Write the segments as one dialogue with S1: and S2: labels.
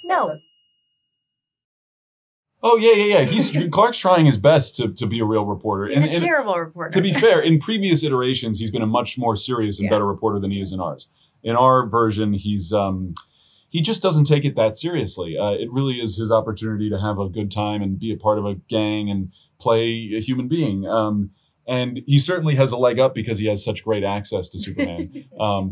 S1: No.
S2: Oh, yeah. Clark's trying his best to be a real reporter.
S1: He's a terrible reporter.
S2: To be fair, in previous iterations, he's been a much more serious and better reporter than he is in ours. In our version, he just doesn't take it that seriously. It really is his opportunity to have a good time and be a part of a gang and play a human being. And he certainly has a leg up because he has such great access to Superman.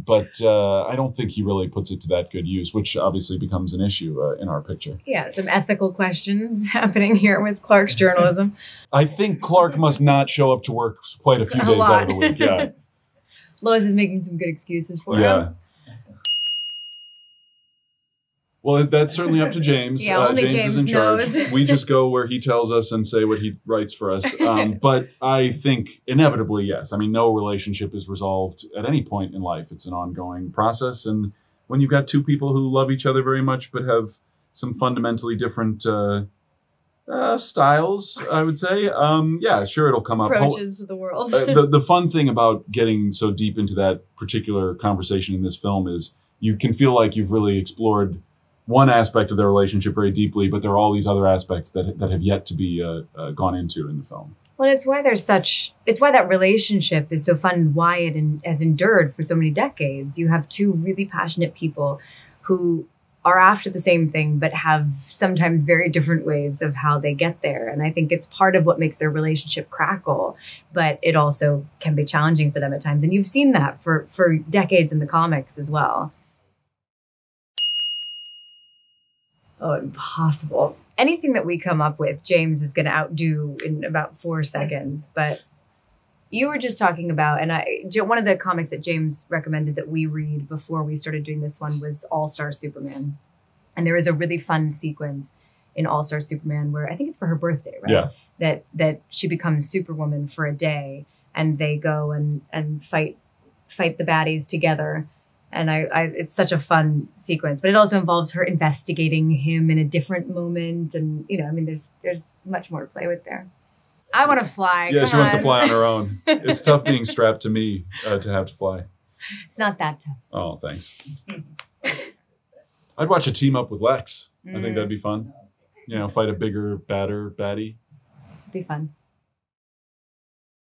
S2: But I don't think he really puts it to that good use, which obviously becomes an issue in our picture.
S1: Yeah, some ethical questions happening here with Clark's journalism.
S2: I think Clark must not show up to work quite a few days out of the week. Yeah.
S1: Lois is making some good excuses for him.
S2: Well, that's certainly up to James.
S1: Yeah, only James
S2: is in charge.
S1: knows.
S2: We just go where he tells us and say what he writes for us. But I think inevitably, yes. I mean, no relationship is resolved at any point in life. It's an ongoing process. And when you've got two people who love each other very much but have some fundamentally different styles, I would say, yeah, sure, it'll come up.
S1: Approaches to the world.
S2: The fun thing about getting so deep into that particular conversation in this film is you can feel like you've really explored one aspect of their relationship very deeply, but there are all these other aspects that have yet to be gone into in the film.
S1: Well, it's why that relationship is so fun and why it has endured for so many decades. You have two really passionate people who are after the same thing, but have sometimes very different ways of how they get there. And I think it's part of what makes their relationship crackle, but it also can be challenging for them at times. And you've seen that for decades in the comics as well. Oh, impossible. Anything that we come up with, James is going to outdo in about 4 seconds. But you were just talking about, and one of the comics that James recommended that we read before we started doing this one was All-Star Superman. And there is a really fun sequence in All-Star Superman where I think it's for her birthday, right? Yeah. That she becomes Superwoman for a day and they go and fight the baddies together. And it's such a fun sequence, but it also involves her investigating him in a different moment. And, I mean, there's much more to play with there. I want to fly.
S2: Yeah, she wants to fly on her own. It's tough being strapped to me to have to fly.
S1: It's not that tough.
S2: Oh, thanks. I'd watch a team up with Lex. I think that'd be fun. Fight a bigger, badder baddie.
S1: It'd be fun.